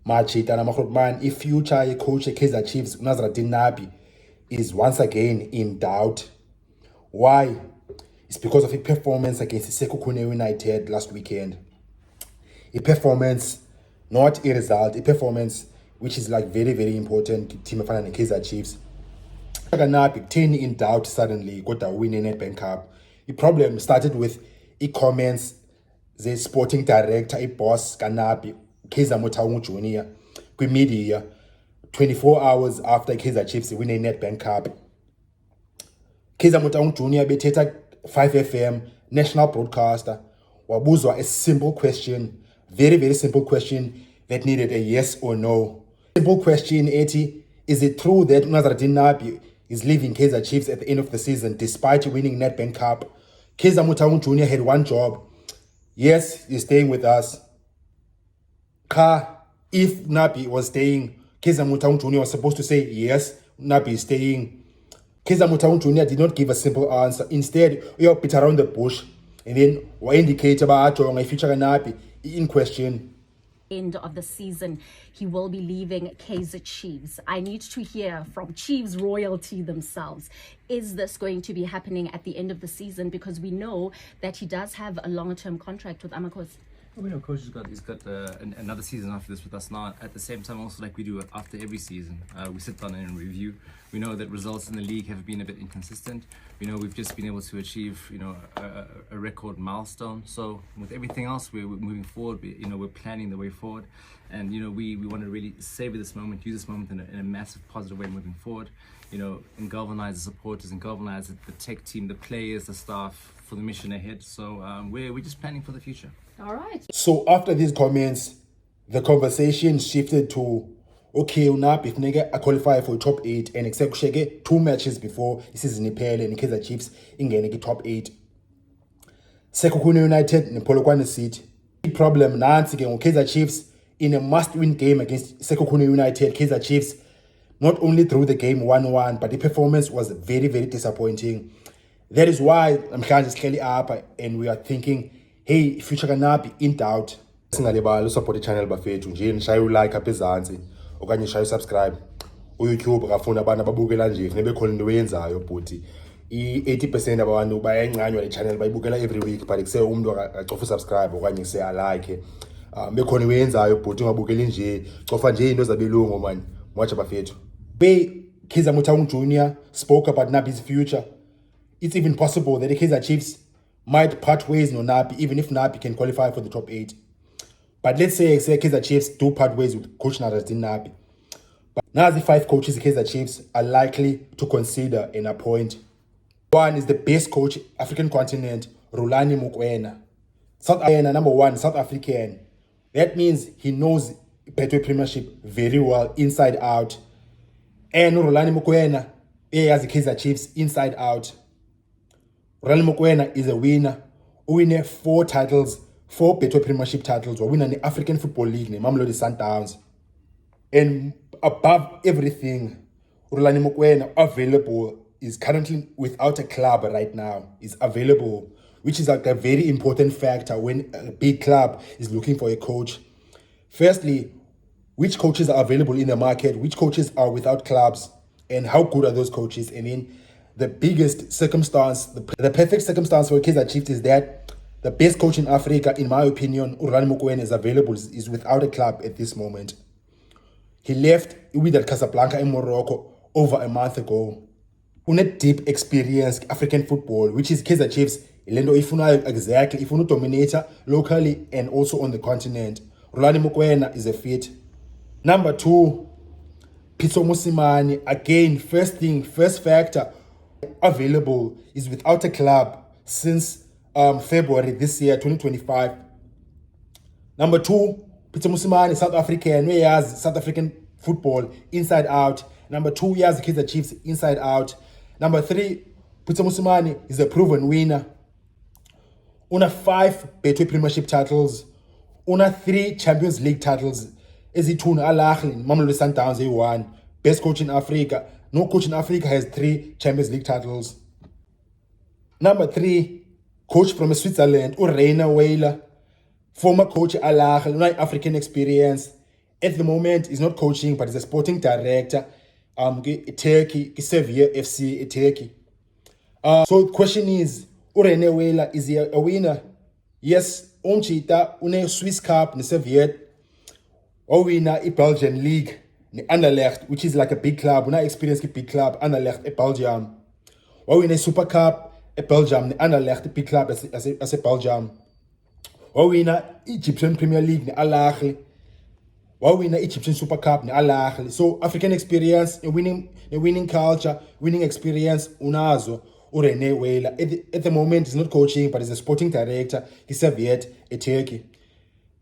Machita Namakrotman, if future coach Kaizer Chiefs, Nazarudeen Nabi, is once again in doubt. Why? It's because of a performance against Sekhukhune United last weekend. A performance, not a result, a performance which is like very, very important team of Kaizer Chiefs. Nabi 10 in doubt suddenly, got a win in Nedbank Cup. The problem started with comments the sporting director, a boss Kanapi, Kaizer Motaung Jr. Media 24 hours after Kaizer Chiefs win a Nedbank Cup. Kaizer Motaung Jr. beteta 5FM national broadcaster wabuzwa a simple question, very, very simple question that needed a yes or no. Simple question, Eti, is it true that Nazarudeen Nabi is leaving Kaizer Chiefs at the end of the season despite winning Nedbank Cup? Kaizer Motaung Jr. had one job. Yes, he's staying with us. If Nabi was staying, Kaizer Motaung Jr. was supposed to say yes, Nabi is staying. Kaizer Motaung Jr. did not give a simple answer. Instead, we are bit around the bush and then we indicate about a future Nabi in question. End of the season, he will be leaving Kaizer Chiefs. I need to hear from Chiefs royalty themselves. Is this going to be happening at the end of the season? Because we know that he does have a long-term contract with Amakhosi. Well, we know coach he's got another season after this with us now. At the same time, also like we do after every season, we sit down and review. We know that results in the league have been a bit inconsistent. We know we've just been able to achieve, a record milestone. So with everything else, we're moving forward. We're planning the way forward, and we want to really savor this moment, use this moment in a massive positive way moving forward. And galvanize the supporters and galvanize the tech team, the players, the staff for the mission ahead. So we're just planning for the future. All right. So after these comments, the conversation shifted to, okay, if nigga qualify for top 8 and except 2 matches before the season and Kaizer Chiefs in top 8. Sekhukhune United in Polokwane seat. The problem Nancy Kaizer Chiefs in a must-win game against Sekhukhune United. Kaizer Chiefs not only threw the game 1-1, but the performance was very, very disappointing. That is why I'm just clearly up and we are thinking, hey, future Kanabi in doubt. Singalibali support the channel bafethu nje nishaye like apha ezantsi okanye nishaye subscribe. YouTube akafuna abantu ababukela nje funeka bekhona into oyenzayo bhuti. I-80% abantu bayayincanywa le channel bayibukela every week but kuse umuntu acofa subscribe okanye kuse like. Bekhona oyenzayo bhuti ungabukeli nje cofa nje into zabelungu man. Watch bafethu. Kaizer Motaung Jr. spoke about Nabi's future. It's even possible that the Kaizer Chiefs might part ways no Nabi, even if Nabi can qualify for the top 8. But let's say Kaizer Chiefs do part ways with Coach Nazarudeen Nabi. But now the 5 coaches Kaizer Chiefs are likely to consider and appoint. One is the best coach African continent, Rhulani Mokoena. South African, number 1, South African. That means he knows Betway Premiership very well, inside out. And Rhulani Mokoena, he has the Kaizer Chiefs inside out. Rhulani Mokoena is a winner. Winner 4 titles, 4 Betway Premiership titles. Or winner in the African Football League, Mamelodi Sundowns. And above everything, Rhulani Mokoena available is currently without a club right now. Is available, which is like a very important factor when a big club is looking for a coach. Firstly, which coaches are available in the market, which coaches are without clubs, and how good are those coaches? And then the biggest circumstance, the perfect circumstance for Kaizer Chiefs is that the best coach in Africa, in my opinion, Rhulani Mokoena, is available, is without a club at this moment. He left with Casablanca in Morocco over a month ago. Une deep experience African football, which is Kaizer Chiefs, exactly, if you dominator locally and also on the continent. Rhulani Mokoena is a fit. Number 2, Pitso Mosimane. Again, first factor, available, is without a club since February this year, 2025. Number 2, Pitso Mosimane, South African, where he has South African football inside out. Number 2, he has the Kaizer Chiefs inside out. Number 3, Pitso Mosimane is a proven winner. Una 5 Betway Premiership titles. Una 3 Champions League titles. Ezitun Al Ahly, Mamelodi Sundowns, A1. Best coach in Africa. No coach in Africa has 3 Champions League titles. Number 3, coach from Switzerland, Rainer Weiler. Former coach Al Ahly, no African experience. At the moment, he's not coaching, but he's a sporting director. Turkey, Sevilla FC, Turkey. So the question is, Urene Wela, is he a winner? Yes, Umchita, une Swiss Cup, ne Sevilla, or winner a Belgian League, ne Anderlecht, which is like a big club. Una experience a big club, Anderlecht, a Belgium. Or winner a Super Cup, a Belgium, ne Anderlecht, a big club as a Belgium. Or winner Egyptian Premier League, ne Al Ahly. Or winner Egyptian Super Cup, ne Al Ahly. So African experience, a winning culture, winning experience, unazo. Urene Wela. At the moment, he's not coaching, but he's a sporting director. He's Serviette, a Turkey.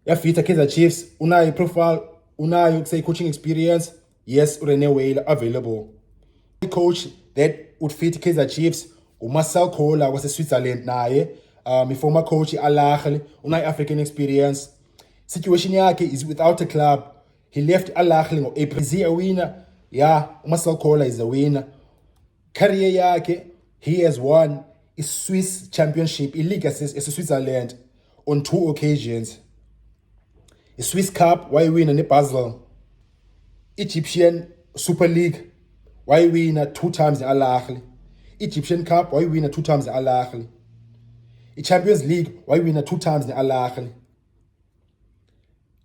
Yafita Kaizer Chiefs, unayo profile, unayo say coaching experience. Yes, Urene Wela available. The coach that would fit Kaizer Chiefs, Marcel Koller was a Switzerland naye. My former coach Al Ahly, unayo African experience. Situation yake is without a club. He left Al Ahly in April. Is he a winner? Yeah, Marcel Koller is a winner. Career yake, he has won a Swiss championship, a league as Switzerland on 2 occasions. A Swiss Cup, why win in Basel. Egyptian Super League, why win 2 times in Al Ahly. Egyptian Cup, why win 2 times in Al Ahly. A Champions League, why win 2 times in Al Ahly.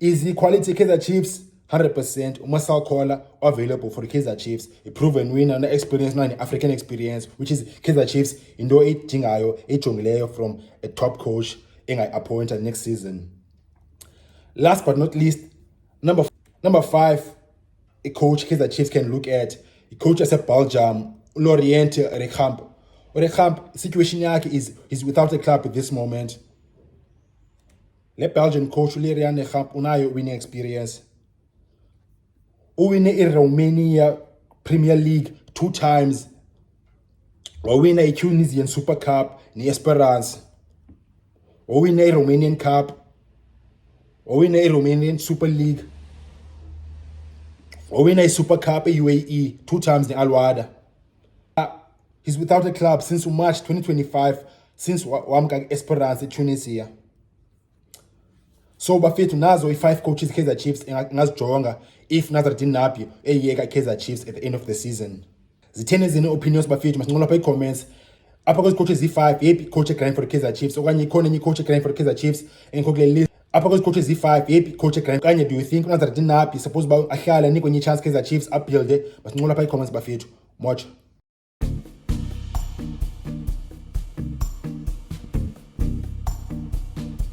Is the quality Kaizer Chiefs? 100%. Marcel Koller available for the Kaizer Chiefs. A proven winner, an experience, an African experience, which is Kaizer Chiefs into a Jingayo, a Jongleyo from a top coach appointed next season. Last but not least, number 5, a coach Kaizer Chiefs can look at. A coach as a Belgium, Lorient Rechamp. Rechamp, situation yake is without a club at this moment. Le Belgian coach Lorient Rechamp unayo winning experience. Win in Romania Premier League 2 times. Win a Tunisian Super Cup in Esperance. Win a Romanian Cup. Win a Romanian Super League. Win a Super Cup, a UAE 2 times in Al Wada. He's without a club since March 2025, since Wamka Esperance in Tunisia. So bafethu nazo i5 coaches Kaizer Chiefs engazijonga if Nazareth Napi eyeka Kaizer Chiefs at the end of the season. Zitheni zini opinions bafethu masinqola pha comments. Apha kwezi coaches i5 yephi coach egrand for Kaizer Chiefs okanye ikhona enye coach egrand for Kaizer Chiefs engikho kule list. Apha kwezi coaches i5 yephi coach egrand kanye do you think Nazareth Napi suppose ba ahlala nikwe nye chance Kaizer Chiefs upbuild masinqola pha comments bafethu. Much